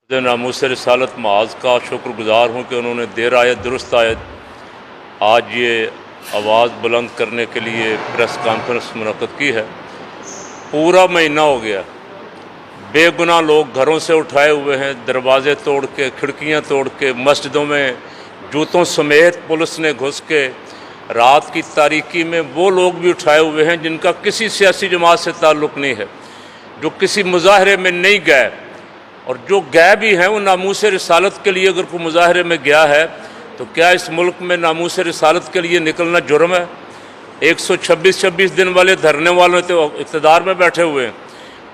नामूस रसालत माज का शुक्रगुजार हूँ कि उन्होंने देर आयत दुरुस्त आयत आज ये आवाज़ बुलंद करने के लिए प्रेस कॉन्फ्रेंस मुनक़्क़द की है। पूरा महीना हो गया, बेगुनाह लोग घरों से उठाए हुए हैं, दरवाज़े तोड़ के, खिड़कियाँ तोड़ के, मस्जिदों में जूतों समेत पुलिस ने घुस के, रात की तारीकी में वो लोग भी उठाए हुए हैं जिनका किसी सियासी जमात से ताल्लुक़ नहीं है, जो किसी मुजाहरे में नहीं गए, और जो गए भी हैं वो नामूस रिसालत के लिए अगर कोई मुजाहरे में गया है तो क्या इस मुल्क में नामूस रिसालत के लिए निकलना जुर्म है? 126 दिन वाले धरने वालों तो इक़्तिदार में बैठे हुए हैं,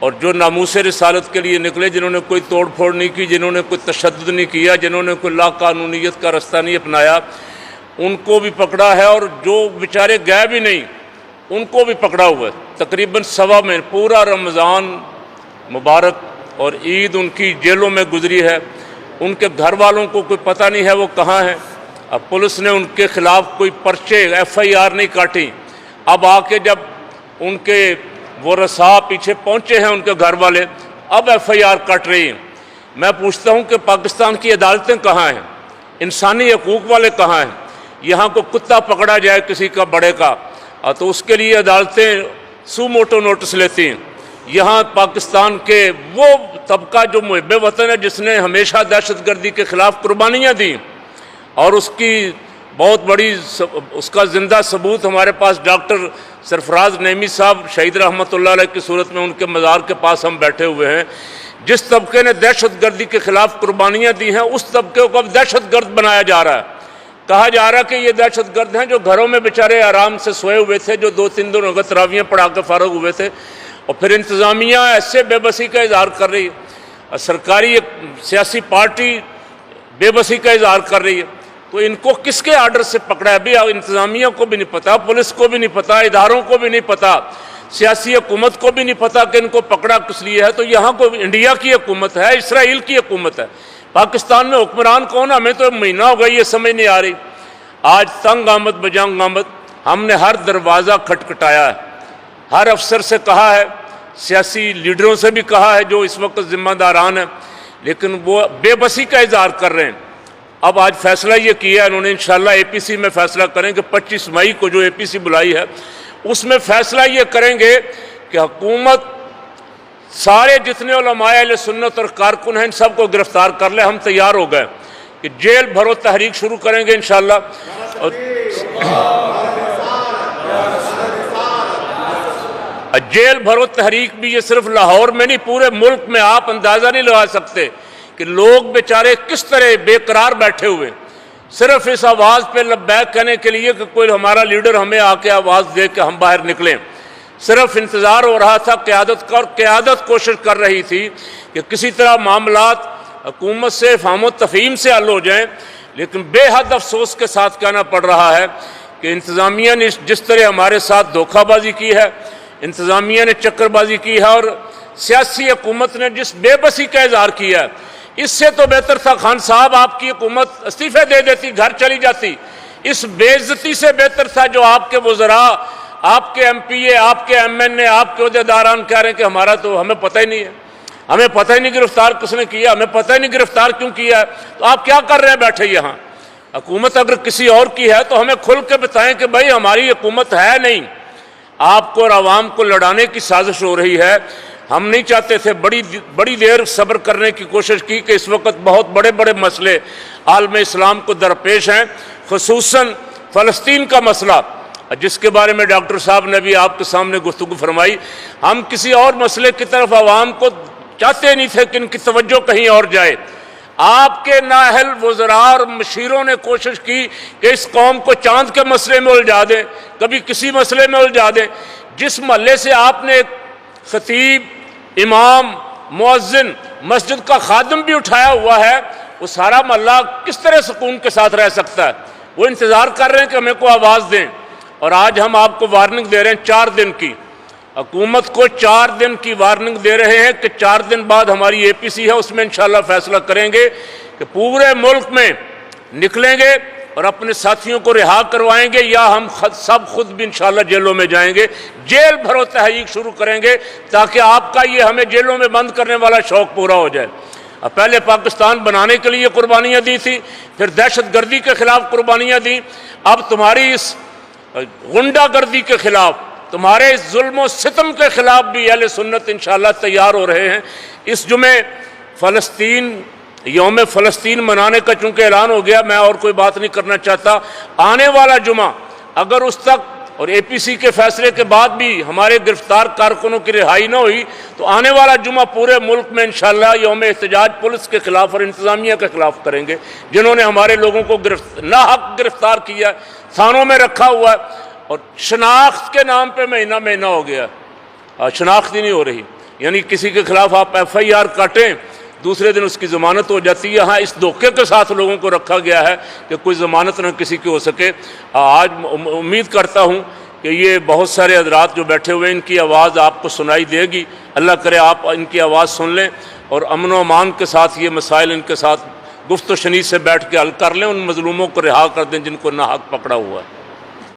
और जो नामूस रिसालत के लिए निकले, जिन्होंने कोई तोड़ फोड़ नहीं की, जिन्होंने कोई तशद्दुद नहीं किया, जिन्होंने कोई लाक़ानूनियत का रास्ता नहीं अपनाया, उनको भी पकड़ा है, और जो बेचारे गए भी नहीं उनको भी पकड़ा हुआ है। तकरीबन सवा में पूरा रमज़ान मुबारक और ईद उनकी जेलों में गुजरी है। उनके घर वालों को कोई पता नहीं है वो कहाँ हैं। अब पुलिस ने उनके ख़िलाफ़ कोई पर्चे FIR नहीं काटी। अब आके जब उनके वो रसा पीछे पहुँचे हैं उनके घर वाले, अब FIR काट रही हैं। मैं पूछता हूँ कि पाकिस्तान की अदालतें कहाँ हैं? इंसानी हकूक़ वाले कहाँ हैं? यहाँ को कुत्ता पकड़ा जाए किसी का बड़े का तो उसके लिए अदालतें सू मोटो नोटिस लेती हैं। यहाँ पाकिस्तान के वो तबका जो मुहिब वतन है, जिसने हमेशा दहशतगर्दी के ख़िलाफ़ कुर्बानियाँ दी, और उसकी बहुत बड़ी उसका ज़िंदा सबूत हमारे पास डॉक्टर सरफराज नईमी साहब शहीद रहमतुल्लाह अलैह की सूरत में उनके मज़ार के पास हम बैठे हुए हैं। जिस तबके ने दहशतगर्दी के ख़िलाफ़ कुर्बानियाँ दी हैं, उस तबके को अब दहशतगर्द बनाया जा रहा है। कहा जा रहा है कि ये दहशतगर्द हैं जो घरों में बेचारे आराम से सोए हुए थे, जो 2-3 दिन अगर तरावियाँ पढ़ा के फ़ारग हुए थे, और फिर इंतज़ामिया ऐसे बेबसी का इज़हार कर रही है, सरकारी एक सियासी पार्टी बेबसी का इज़हार कर रही है। तो इनको किसके आर्डर से पकड़ा है? अभी इंतज़ामिया को भी नहीं पता, पुलिस को भी नहीं पता, इदारों को भी नहीं पता, सियासी हुकूमत को भी नहीं पता कि इनको पकड़ा किस लिए है। तो यहाँ को इंडिया की हुकूमत है, इसराइल की हुकूमत है, पाकिस्तान में हुक्मरान कौन? हमें तो महीना हो गया ये समझ नहीं आ रही। आज तंग आमद बजंग आमद, हमने हर दरवाज़ा खटखटाया है, हर अफसर से कहा है, सियासी लीडरों से भी कहा है जो इस वक्त ज़िम्मेदारान हैं, लेकिन वो बेबसी का इज़हार कर रहे हैं। अब आज फैसला ये किया उन्होंने, इंशाल्लाह APC में फैसला करेंगे। 25 मई को जो APC बुलाई है उसमें फैसला ये करेंगे कि हुकूमत सारे जितने उलमाए अहले सुन्नत और कारकुन हैं इन सबको गिरफ्तार कर ले। हम तैयार हो गए कि जेल भरो तहरीक शुरू करेंगे इंशाल्लाह। जेल भरो तहरीक भी ये सिर्फ लाहौर में नहीं, पूरे मुल्क में आप अंदाज़ा नहीं लगा सकते कि लोग बेचारे किस तरह बेकरार बैठे हुए, सिर्फ इस आवाज़ पे लब्बैक कहने के लिए कि कोई हमारा लीडर हमें आके आवाज़ दे के हम बाहर निकलें। सिर्फ इंतज़ार हो रहा था क़यादत का, और क़यादत कोशिश कर रही थी कि किसी तरह मामलात हुकूमत से फ़हम तफ़हीम से हल हो जाएँ। लेकिन बेहद अफसोस के साथ कहना पड़ रहा है कि इंतज़ामिया ने जिस तरह हमारे साथ धोखाबाजी की है, इंतज़ामिया ने चक्करबाजी की है, और सियासी हुकूमत ने जिस बेबसी का इज़हार किया है, इससे तो बेहतर था खान साहब आपकी हुकूमत इस्तीफ़े दे देती, घर चली जाती। इस बेइज्जती से बेहतर था जो आपके वज़रा, आपके MPA, आपके MNA, आपके अहदेदारान कह रहे हैं कि हमारा तो हमें पता ही नहीं है, हमें पता ही नहीं गिरफ्तार किसने किया, हमें पता ही नहीं गिरफ्तार क्यों किया है। तो आप क्या कर रहे हैं बैठे यहाँ? हुकूमत अगर किसी और की है तो हमें खुल के बताएं कि भाई हमारी हुकूमत है नहीं। आपको और आवाम को लड़ाने की साजिश हो रही है। हम नहीं चाहते थे, बड़ी देर सब्र करने की कोशिश की कि इस वक्त बहुत बड़े बड़े मसले आलम इस्लाम को दरपेश हैं, खुसूसन फ़लस्तीन का मसला, जिसके बारे में डॉक्टर साहब ने भी आपके सामने गुफ्तगू फरमाई। हम किसी और मसले की तरफ आवाम को चाहते नहीं थे कि इनकी तवज्जो कहीं और जाए। आपके नाअहल वज़रा और मशीरों ने कोशिश की कि इस कौम को चांद के मसले में उलझा दें, कभी किसी मसले में उलझा दें। जिस महल्ले से आपने खतीब, इमाम, मुअज्जिन, मस्जिद का खादिम भी उठाया हुआ है, वो सारा महल्ला किस तरह सुकून के साथ रह सकता है? वो इंतज़ार कर रहे हैं कि हमें को आवाज़ दें। और आज हम आपको वार्निंग दे रहे हैं 4 दिन की, हुकूमत को 4 दिन की वार्निंग दे रहे हैं कि 4 दिन बाद हमारी APC है, उसमें इंशाल्लाह फैसला करेंगे कि पूरे मुल्क में निकलेंगे और अपने साथियों को रिहा करवाएंगे, या हम सब खुद भी इंशाल्लाह जेलों में जाएंगे। जेल भरो तहरीक शुरू करेंगे ताकि आपका ये हमें जेलों में बंद करने वाला शौक़ पूरा हो जाए। پہلے پاکستان بنانے کے لیے قربانیاں دی تھی، پھر دہشت گردی کے خلاف قربانیاں دیں، اب تمہاری اس غنڈہ گردی کے خلاف، تمہارے اس ظلم و ستم کے خلاف بھی اہل سنت انشاءاللہ تیار ہو رہے ہیں۔ اس جمعے یوم فلسطین منانے کا چونکہ اعلان ہو گیا، میں اور کوئی بات نہیں کرنا چاہتا۔ آنے والا جمعہ اگر اس تک اور اے پی سی کے فیصلے کے بعد بھی ہمارے گرفتار کارکنوں کی رہائی نہ ہوئی تو آنے والا جمعہ پورے ملک میں انشاءاللہ یوم احتجاج پولیس کے خلاف اور انتظامیہ کے خلاف کریں گے، جنہوں نے ہمارے لوگوں کو ناحق گرفتار کیا، تھانوں میں رکھا ہوا ہے، اور شناخت کے نام پہ مہینہ مہینہ ہو گیا، شناخت ہی نہیں ہو رہی۔ یعنی کسی کے خلاف آپ ایف آئی آر کاٹیں، دوسرے دن اس کی ضمانت ہو جاتی ہے۔ ہاں، اس دھوکے کے ساتھ لوگوں کو رکھا گیا ہے کہ کوئی ضمانت نہ کسی کی ہو سکے۔ آج امید کرتا ہوں کہ یہ بہت سارے حضرات جو بیٹھے ہوئے ان کی آواز آپ کو سنائی دے گی، اللہ کرے آپ ان کی آواز سن لیں اور امن و امان کے ساتھ یہ مسائل ان کے ساتھ گفت و شنید سے بیٹھ کے حل کر لیں، ان مظلوموں کو رہا کر دیں جن کو ناحق پکڑا ہوا ہے۔